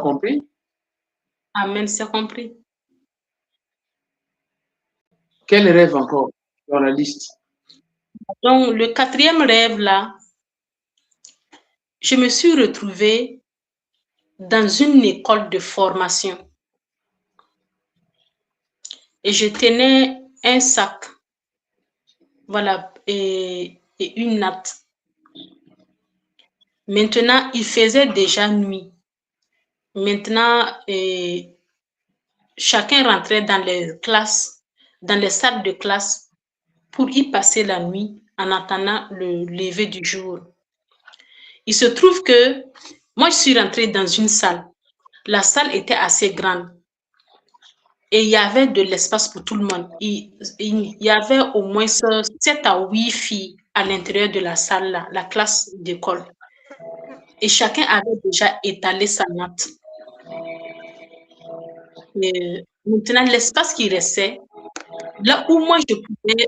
compris? Amen, c'est compris. Quel rêve encore dans la liste? Donc, le 4e rêve, là, je me suis retrouvée dans une école de formation. Et je tenais un sac, voilà, et une natte. Maintenant, il faisait déjà nuit. Maintenant, chacun rentrait dans les classes, dans les salles de classe pour y passer la nuit en attendant le lever du jour. Il se trouve que moi, je suis rentrée dans une salle. La salle était assez grande et il y avait de l'espace pour tout le monde. Il y avait au moins 7 à 8 filles à l'intérieur de la salle, là, la classe d'école. Et chacun avait déjà étalé sa natte. Et maintenant, l'espace qui restait, là où moi je pouvais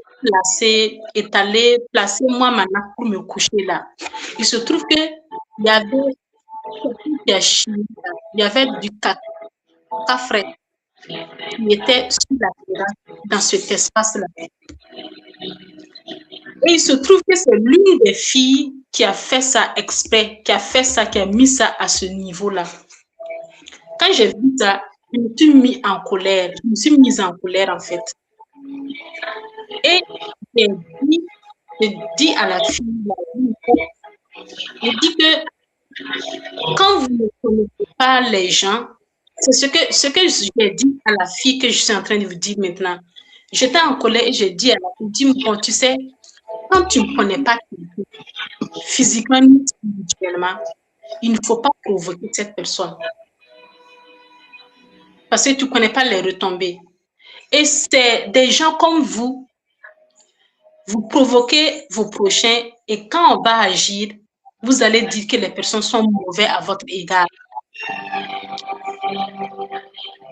placer moi ma nappe pour me coucher là, il se trouve que il y avait il y avait du caca frais qui était sur la terrasse dans cet espace-là. Et il se trouve que c'est l'une des filles qui a fait ça exprès, qui a mis ça à ce niveau-là. Quand j'ai vu ça, je me suis mise en colère. Je me suis mise en colère, en fait. Et j'ai dit à la fille, j'ai dit que quand vous ne connaissez pas les gens, c'est ce que j'ai dit à la fille que je suis en train de vous dire maintenant. J'étais en colère et j'ai dit à la fille, bon, tu sais, quand tu ne connais pas quelqu'un, physiquement ni spirituellement, il ne faut pas provoquer cette personne. Parce que tu ne connais pas les retombées. Et c'est des gens comme vous provoquez vos prochains et quand on va agir, vous allez dire que les personnes sont mauvaises à votre égard.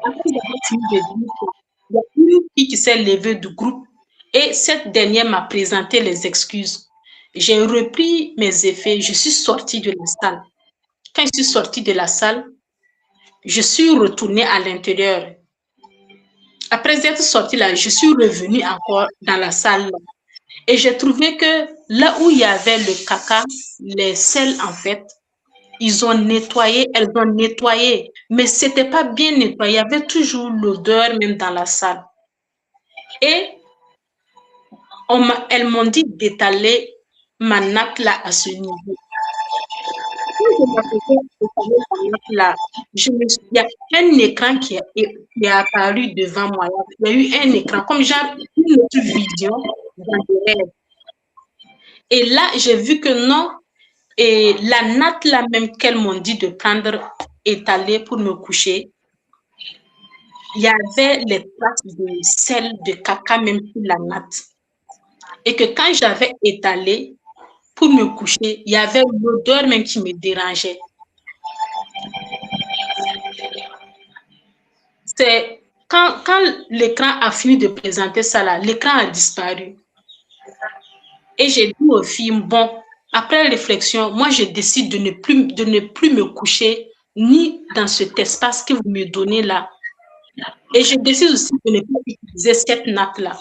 Après, il y a une fille qui s'est levée du groupe et cette dernière m'a présenté les excuses. J'ai repris mes effets, je suis sortie de la salle. Quand je suis sortie de la salle, je suis retournée à l'intérieur. Après être sortie là, je suis revenue encore dans la salle. Et j'ai trouvé que là où il y avait le caca, les selles en fait, elles ont nettoyé, mais c'était pas bien nettoyé. Il y avait toujours l'odeur même dans la salle. Et elles m'ont dit d'étaler ma nappe là à ce niveau. Là, il y a un écran qui est apparu devant moi. Il y a eu un écran, comme genre une autre vision dans le rêve. Et là, j'ai vu que non, et la natte là même qu'elles m'ont dit de prendre, étaler pour me coucher, il y avait les traces de sel, de caca même sur la natte. Et que quand j'avais étalé pour me coucher, il y avait l'odeur même qui me dérangeait. C'est quand l'écran a fini de présenter ça là, l'écran a disparu. Et j'ai dit aux filles, bon, après réflexion, moi je décide de ne plus me coucher ni dans cet espace que vous me donnez là. Et je décide aussi de ne pas utiliser cette nappe là.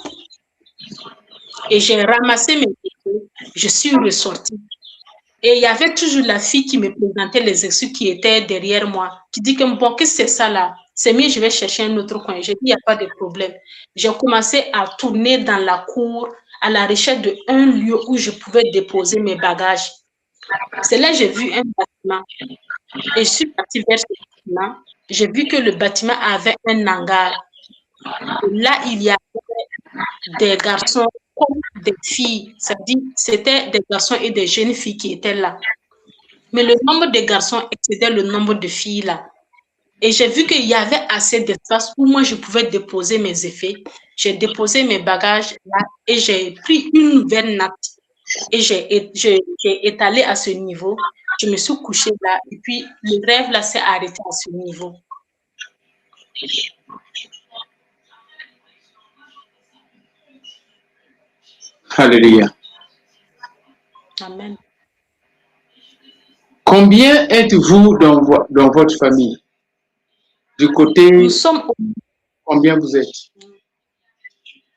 Et j'ai ramassé mes effets, je suis ressortie. Et il y avait toujours la fille qui me présentait les excuses qui étaient derrière moi, qui dit que bon, qu'est-ce que c'est ça là? C'est mieux, je vais chercher un autre coin. J'ai dit, il n'y a pas de problème. J'ai commencé à tourner dans la cour à la recherche d'un lieu où je pouvais déposer mes bagages. C'est là que j'ai vu un bâtiment. Et je suis partie vers ce bâtiment. J'ai vu que le bâtiment avait un hangar. Et là, il y avait des garçons comme des filles. Ça dit, c'était des garçons et des jeunes filles qui étaient là. Mais le nombre de garçons excédait le nombre de filles là. Et j'ai vu qu'il y avait assez d'espace où moi je pouvais déposer mes effets. J'ai déposé mes bagages là et j'ai pris une nouvelle nappe et j'ai étalé à ce niveau. Je me suis couchée là et puis le rêve là s'est arrêté à ce niveau. Alléluia. Amen. Combien êtes-vous dans votre famille? Du côté, Nous sommes combien vous êtes?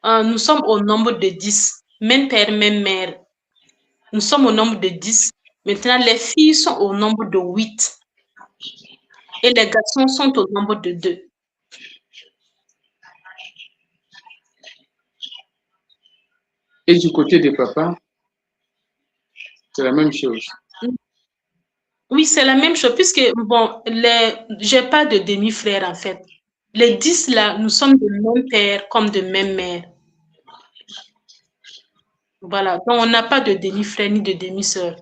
Nous sommes au nombre de 10. Même père, même mère. Nous sommes au nombre de 10. Maintenant, les filles sont au nombre de 8. Et les garçons sont au nombre de 2. Et du côté des papas, c'est la même chose. Oui, c'est la même chose, puisque, bon, j'ai pas de demi-frère, en fait. Les 10, là, nous sommes de même père comme de même mère. Voilà, donc on n'a pas de demi-frère ni de demi-sœur.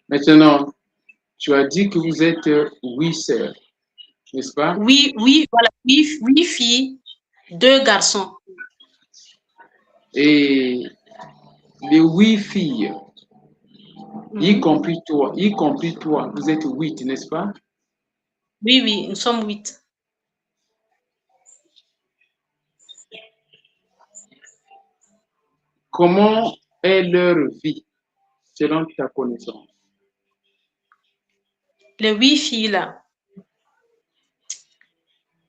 Maintenant, tu as dit que vous êtes 8 sœurs, n'est-ce pas? Oui, voilà, 8 filles, 2 garçons. Et les 8 filles, y compris toi, vous êtes 8, n'est-ce pas? Oui, nous sommes 8. Comment est leur vie, selon ta connaissance? Les 8 filles, là.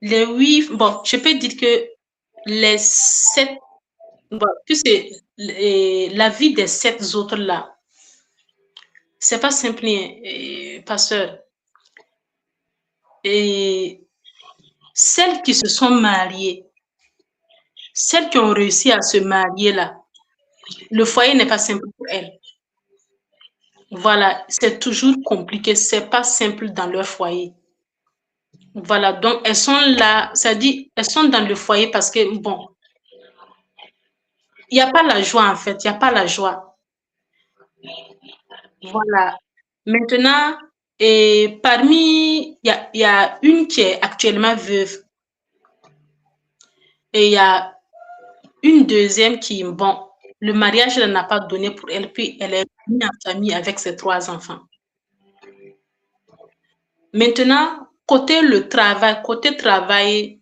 Les 8, bon, je peux dire que les 7, bon, puisque la vie des 7 autres, là, c'est pas simple, pasteur. Et celles qui se sont mariées, celles qui ont réussi à se marier là, le foyer n'est pas simple pour elles. Voilà, c'est toujours compliqué, c'est pas simple dans leur foyer. Voilà, donc elles sont là, ça dit, elles sont dans le foyer parce que, bon, il n'y a pas la joie en fait, il n'y a pas la joie. Voilà. Maintenant, et parmi, il y a une qui est actuellement veuve et il y a une deuxième qui, bon, le mariage elle n'a pas donné pour elle, puis elle est venue en famille avec ses 3 enfants. Maintenant, côté travail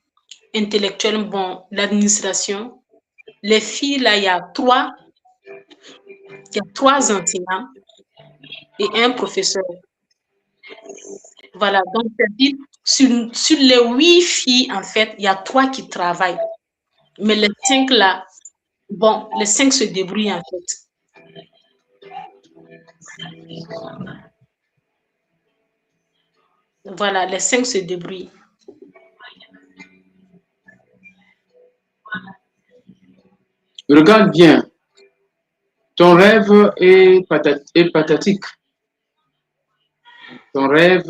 intellectuel, bon, l'administration, les filles, là, il y a 3 enseignants et un professeur. Voilà, donc c'est-à-dire, sur les 8 filles, en fait, il y a 3 qui travaillent. Mais les 5 là, bon, les 5 se débrouillent en fait. Voilà, les 5 se débrouillent. Regarde bien, ton rêve est pathétique. Ton rêve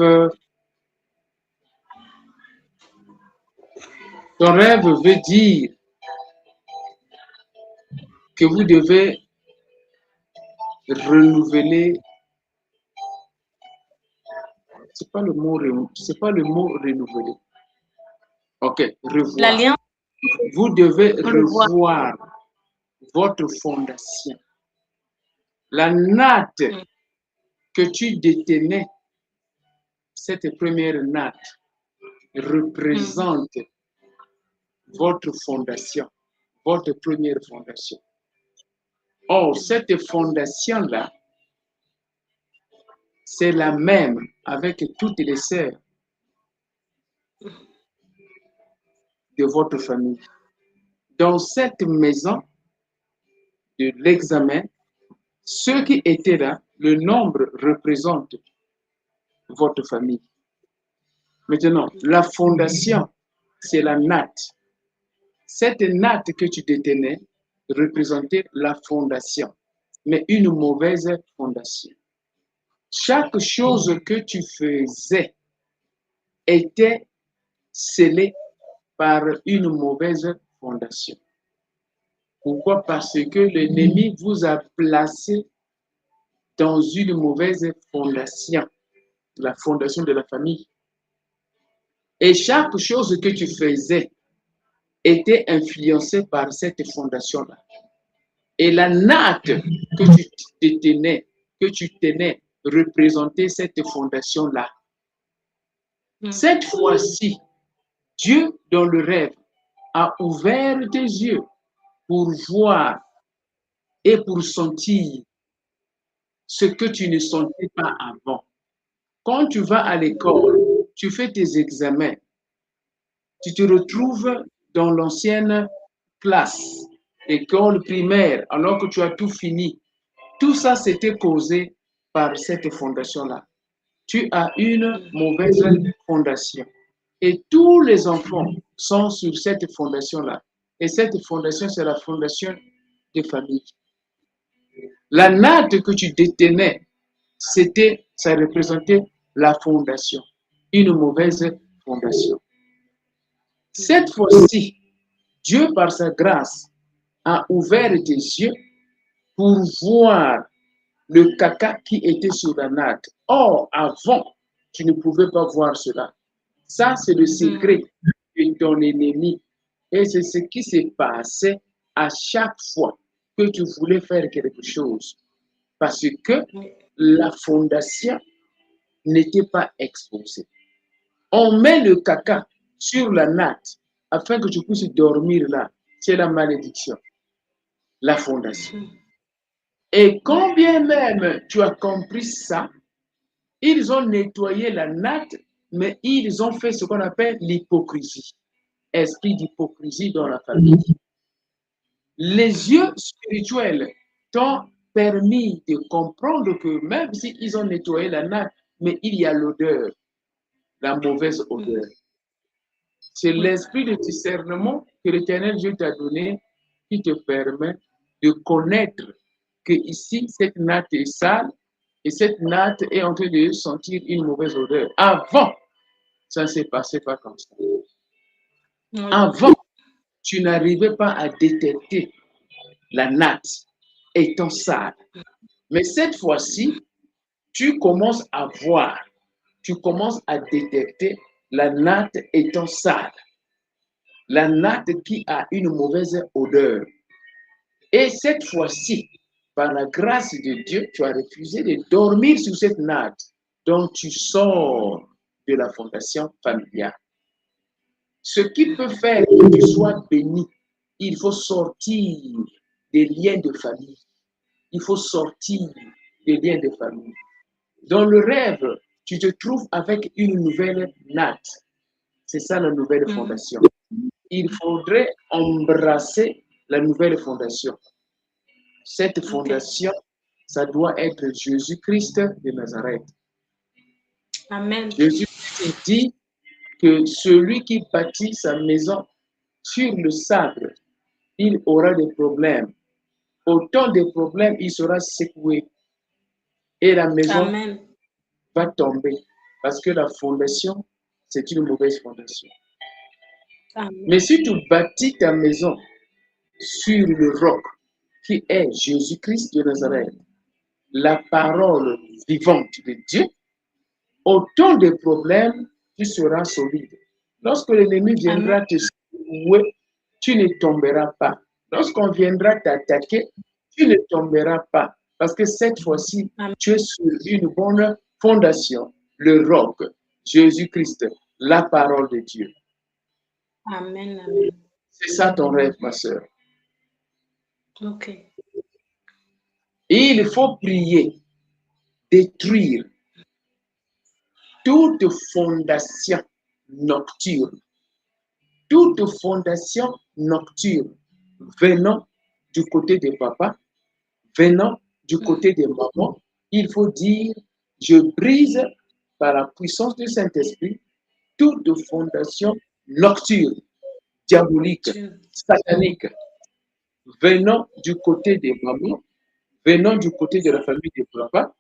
veut dire que vous devez renouveler. C'est pas le mot renouveler. Ok, revoir. L'alliance. Vous devez revoir votre fondation. La natte que tu détenais, cette première natte, représente votre fondation, votre première fondation. Or, cette fondation-là, c'est la même avec toutes les sœurs de votre famille. Dans cette maison de l'examen, ceux qui étaient là, le nombre représente votre famille. Maintenant, la fondation, c'est la natte. Cette natte que tu détenais représentait la fondation, mais une mauvaise fondation. Chaque chose que tu faisais était scellée par une mauvaise fondation. Pourquoi? Parce que l'ennemi vous a placé dans une mauvaise fondation, la fondation de la famille. Et chaque chose que tu faisais était influencée par cette fondation-là. Et la natte que tu tenais, représentait cette fondation-là. Cette fois-ci, Dieu, dans le rêve, a ouvert tes yeux pour voir et pour sentir ce que tu ne sentais pas avant. Quand tu vas à l'école, tu fais tes examens, tu te retrouves dans l'ancienne classe, école primaire, alors que tu as tout fini. Tout ça, c'était causé par cette fondation-là. Tu as une mauvaise fondation. Et tous les enfants sont sur cette fondation-là. Et cette fondation, c'est la fondation de famille. La natte que tu détenais, ça représentait la fondation, une mauvaise fondation. Cette fois-ci, Dieu, par sa grâce, a ouvert tes yeux pour voir le caca qui était sur la natte. Or, avant, tu ne pouvais pas voir cela. Ça, c'est le secret de ton ennemi. Et c'est ce qui s'est passé à chaque fois que tu voulais faire quelque chose. Parce que la fondation n'était pas exposée. On met le caca sur la natte afin que tu puisses dormir là. C'est la malédiction, la fondation. Et quand bien même tu as compris ça, ils ont nettoyé la natte, mais ils ont fait ce qu'on appelle l'hypocrisie. Esprit d'hypocrisie dans la famille. Les yeux spirituels t'ont permis de comprendre que même s'ils ont nettoyé la natte, mais il y a l'odeur, la mauvaise odeur. C'est l'esprit de discernement que l'Éternel Dieu t'a donné qui te permet de connaître que ici, cette natte est sale et cette natte est en train de sentir une mauvaise odeur. Avant, ça ne s'est passé pas comme ça. Avant, tu n'arrivais pas à détecter la natte étant sale. Mais cette fois-ci, tu commences à voir, tu commences à détecter la natte étant sale. La natte qui a une mauvaise odeur. Et cette fois-ci, par la grâce de Dieu, tu as refusé de dormir sur cette natte. Donc tu sors de la fondation familiale. Ce qui peut faire que tu sois béni, il faut sortir des liens de famille. Il faut sortir des liens de famille. Dans le rêve, tu te trouves avec une nouvelle natte. C'est ça la nouvelle fondation. Il faudrait embrasser la nouvelle fondation. Cette fondation, ça doit être Jésus-Christ de Nazareth. Amen. Jésus-Christ dit que celui qui bâtit sa maison sur le sable, il aura des problèmes. Autant de problèmes, il sera secoué. Et la maison va tomber. Parce que la fondation, c'est une mauvaise fondation. Amen. Mais si tu bâtis ta maison sur le roc, qui est Jésus-Christ de Nazareth, la parole vivante de Dieu, autant de problèmes, tu seras solide. Lorsque l'ennemi viendra te secouer, tu ne tomberas pas. Lorsqu'on viendra t'attaquer, tu ne tomberas pas. Parce que cette fois-ci, tu es sur une bonne fondation, le roc, Jésus-Christ, la parole de Dieu. Amen, amen. C'est ça ton rêve, ma soeur. Ok. Il faut prier, détruire toute fondation nocturne, venant du côté de papa, venant du côté de maman. Il faut dire, je brise par la puissance du Saint-Esprit toute fondation nocturne, diabolique, satanique, venant du côté des mamans, venant du côté de la famille de papa,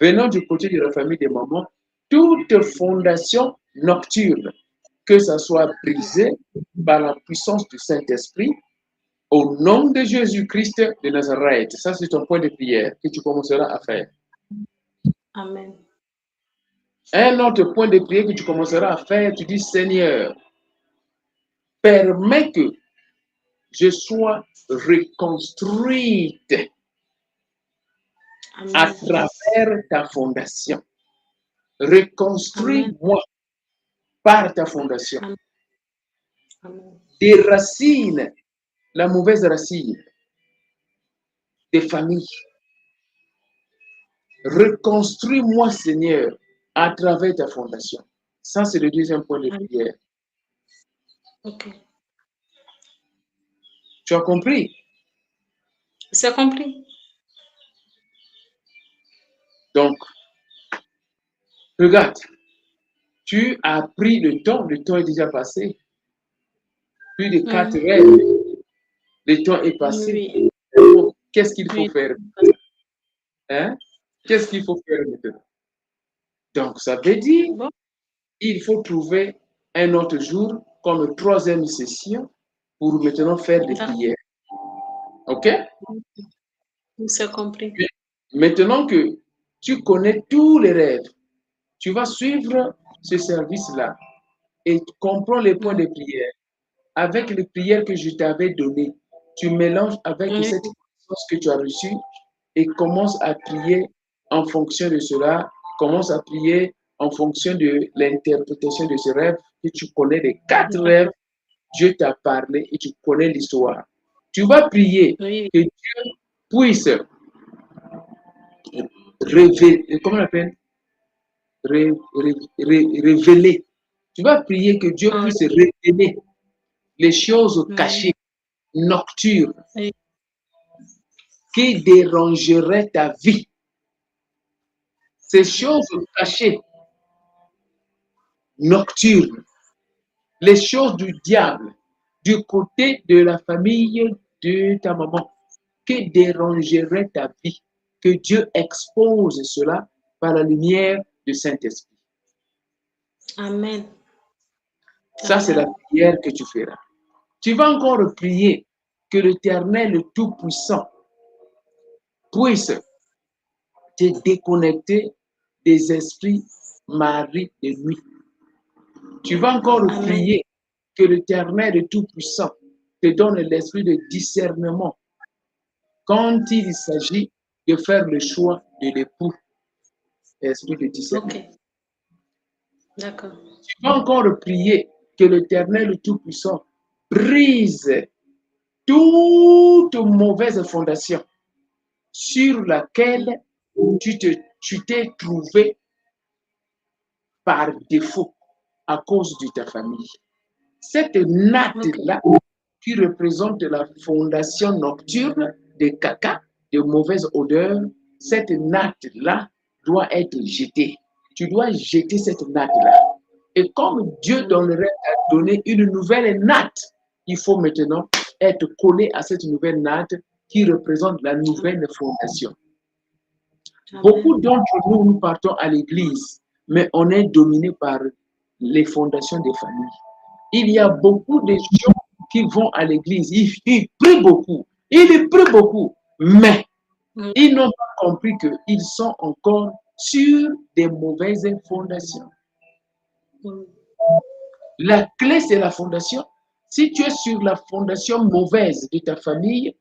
venant du côté de la famille de maman, toute fondation nocturne, que ça soit brisé par la puissance du Saint-Esprit, au nom de Jésus-Christ de Nazareth. Ça, c'est ton point de prière que tu commenceras à faire. Amen. Un autre point de prière que tu commenceras à faire, tu dis, Seigneur, permets que je sois reconstruite Amen. à travers ta fondation. Reconstruis-moi par ta fondation. Amen. Amen. Déracine la mauvaise racine des familles. Reconstruis-moi, Seigneur, à travers ta fondation. Ça, c'est le deuxième point de prière. Ok. Tu as compris? C'est compris. Donc, regarde, tu as pris le temps est déjà passé. Plus de 4 heures, le temps est passé. Oui. Donc, qu'est-ce qu'il faut Oui. faire? Hein? Qu'est-ce qu'il faut faire maintenant? Donc, ça veut dire Bon, il faut trouver un autre jour comme troisième session pour maintenant faire des d'accord. prières. OK? C'est compris. Maintenant que tu connais tous les rêves, tu vas suivre ce service-là et tu comprends les points de prière. Avec les prières que je t'avais données, tu mélanges avec Oui. cette connaissance que tu as reçue et commence à prier en fonction de cela. Commence à prier en fonction de l'interprétation de ce rêve que tu connais les 4 rêves. Dieu t'a parlé et tu connais l'histoire. Tu vas prier Oui. que Dieu puisse révéler, comment on appelle? Révéler. Tu vas prier que Dieu Ah, puisse révéler les choses oui. cachées, nocturnes, Oui. qui dérangeraient ta vie. Ces choses cachées, nocturnes, les choses du diable, du côté de la famille de ta maman, qui dérangeraient ta vie. Que Dieu expose cela par la lumière du Saint-Esprit. Amen. Ça, c'est la Amen. prière que tu feras. Tu vas encore prier que l'Éternel, le Tout-Puissant, puisse te déconnecter des esprits maris de nuit. Tu vas encore Amen. prier que l'Éternel, le Tout-Puissant, te donne l'esprit de discernement quand il s'agit de faire le choix de l'époux. Esprit de discernement. Ok. D'accord. Tu vas encore prier que l'Éternel, le Tout-Puissant, brise toute mauvaise fondation sur laquelle tu t'es trouvé par défaut à cause de ta famille. Cette natte-là qui représente la fondation nocturne de caca, de mauvaise odeur, cette natte-là doit être jetée. Tu dois jeter cette natte-là. Et comme Dieu dans le rêve a donné une nouvelle natte, il faut maintenant être collé à cette nouvelle natte qui représente la nouvelle fondation. Beaucoup d'entre nous, nous partons à l'église, mais on est dominé par les fondations des familles. Il y a beaucoup de gens qui vont à l'église, ils prient beaucoup, mais ils n'ont pas compris qu'ils sont encore sur des mauvaises fondations. La clé, c'est la fondation. Si tu es sur la fondation mauvaise de ta famille,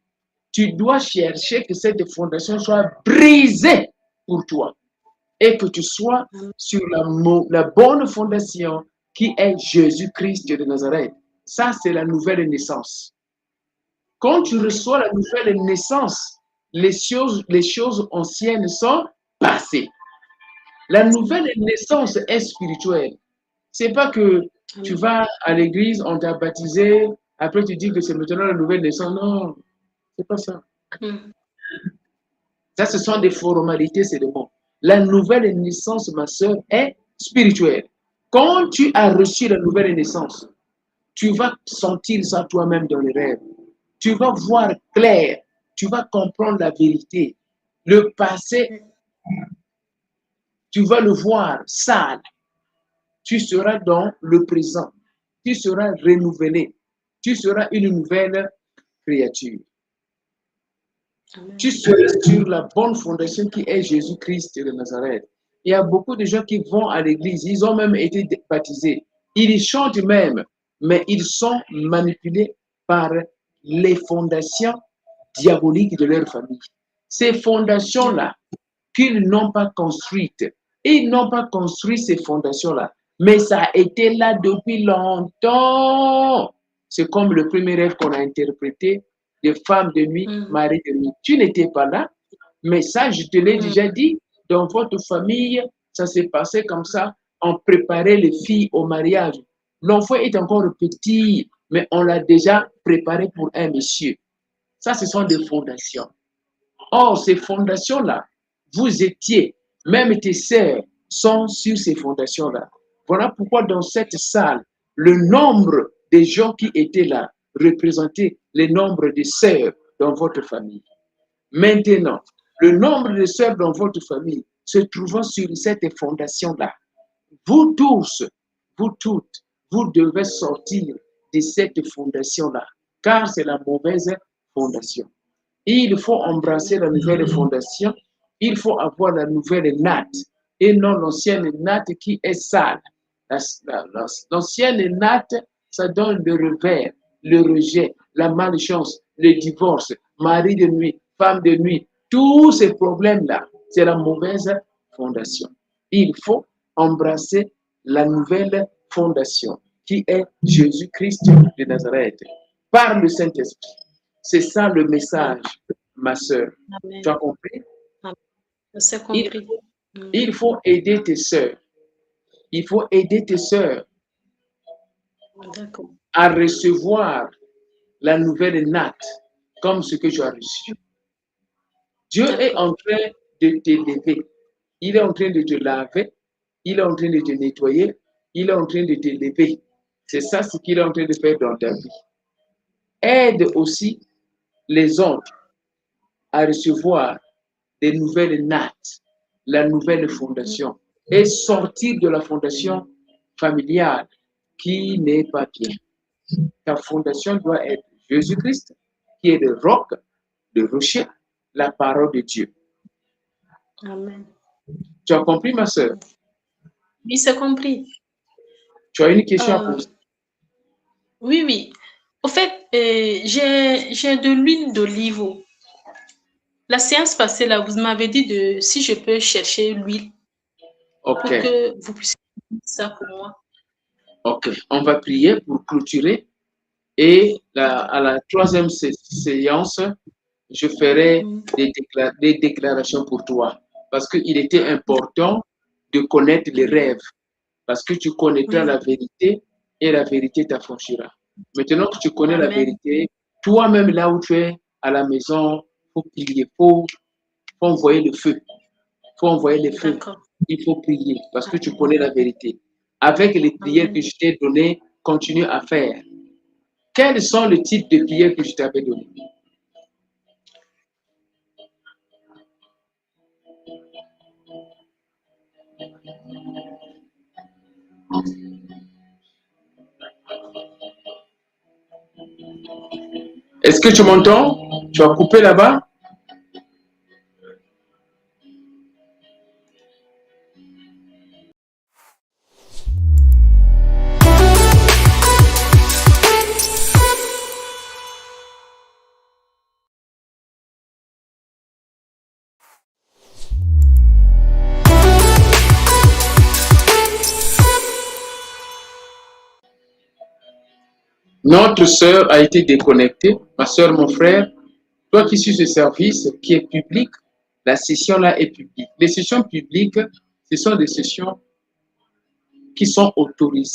tu dois chercher que cette fondation soit brisée pour toi et que tu sois sur la bonne fondation qui est Jésus-Christ de Nazareth. Ça, c'est la nouvelle naissance. Quand tu reçois la nouvelle naissance, les choses anciennes sont passées. La nouvelle naissance est spirituelle. C'est pas que tu vas à l'église, on t'a baptisé, après tu dis que c'est maintenant la nouvelle naissance. Non, c'est pas ça. Ça, ce sont des formalités, c'est le bon. La nouvelle naissance, ma soeur, est spirituelle. Quand tu as reçu la nouvelle naissance, tu vas sentir ça toi-même dans les rêves. Tu vas voir clair. Tu vas comprendre la vérité. Le passé, tu vas le voir sale. Tu seras dans le présent. Tu seras renouvelé. Tu seras une nouvelle créature. Tu seras sur la bonne fondation qui est Jésus-Christ de Nazareth. Il y a beaucoup de gens qui vont à l'église, ils ont même été baptisés. Ils chantent même, mais ils sont manipulés par les fondations diaboliques de leur famille. Ces fondations-là, qu'ils n'ont pas construites, ils n'ont pas construit ces fondations-là, mais ça a été là depuis longtemps. C'est comme le premier rêve qu'on a interprété de femme de nuit, mari de nuit. Tu n'étais pas là, mais ça, je te l'ai déjà dit, dans votre famille, ça s'est passé comme ça. On préparait les filles au mariage. L'enfant est encore petit. mais on l'a déjà préparé pour un monsieur. Ça, ce sont des fondations. Or, ces fondations-là, vous étiez, même tes sœurs sont sur ces fondations-là. Voilà pourquoi dans cette salle, le nombre des gens qui étaient là représentait le nombre de sœurs dans votre famille. Maintenant, le nombre de sœurs dans votre famille se trouvant sur cette fondation-là, vous tous, vous toutes, vous devez sortir de cette fondation-là, car c'est la mauvaise fondation. Il faut embrasser la nouvelle fondation, il faut avoir la nouvelle natte et non l'ancienne natte qui est sale. L'ancienne natte, ça donne le revers, le rejet, la malchance, le divorce, mari de nuit, femme de nuit, tous ces problèmes-là, c'est la mauvaise fondation. Il faut embrasser la nouvelle fondation qui est Jésus-Christ de Nazareth par le Saint-Esprit. C'est ça le message, ma sœur. Amen. Tu as compris? C'est compris. Il faut aider tes sœurs. Il faut aider tes sœurs à recevoir la nouvelle natte comme ce que tu as reçu. Dieu est en train de t'élever. Il est en train de te laver. Il est en train de te nettoyer. Il est en train de t'élever. C'est ça ce qu'il est en train de faire dans ta vie. Aide aussi les autres à recevoir des nouvelles nattes, la nouvelle fondation, et sortir de la fondation familiale qui n'est pas bien. Ta fondation doit être Jésus-Christ, qui est le roc, le rocher, la parole de Dieu. Amen. Tu as compris, ma sœur? Oui, c'est compris. Tu as une question à poser? Oui, oui. Au fait, j'ai de l'huile d'olive. La séance passée, là, vous m'avez dit de si je peux chercher l'huile pour que vous puissiez faire ça pour moi. Ok, on va prier pour clôturer. Et à la troisième séance, je ferai des déclarations pour toi. Parce qu'il était important de connaître les rêves. Parce que tu connaîtras la vérité et la vérité t'affranchira. Maintenant que tu connais la vérité, toi-même là où tu es à la maison, il faut prier, il faut envoyer le feu. Il faut envoyer le feu. Il faut prier parce que tu connais la vérité. Avec les prières que je t'ai données, continue à faire. Quels sont les types de prières que je t'avais données? Est-ce que tu m'entends? Tu as coupé là-bas? Notre sœur a été déconnectée. Ma sœur, mon frère, toi qui suis ce service qui est public, la session-là est publique. Les sessions publiques, ce sont des sessions qui sont autorisées.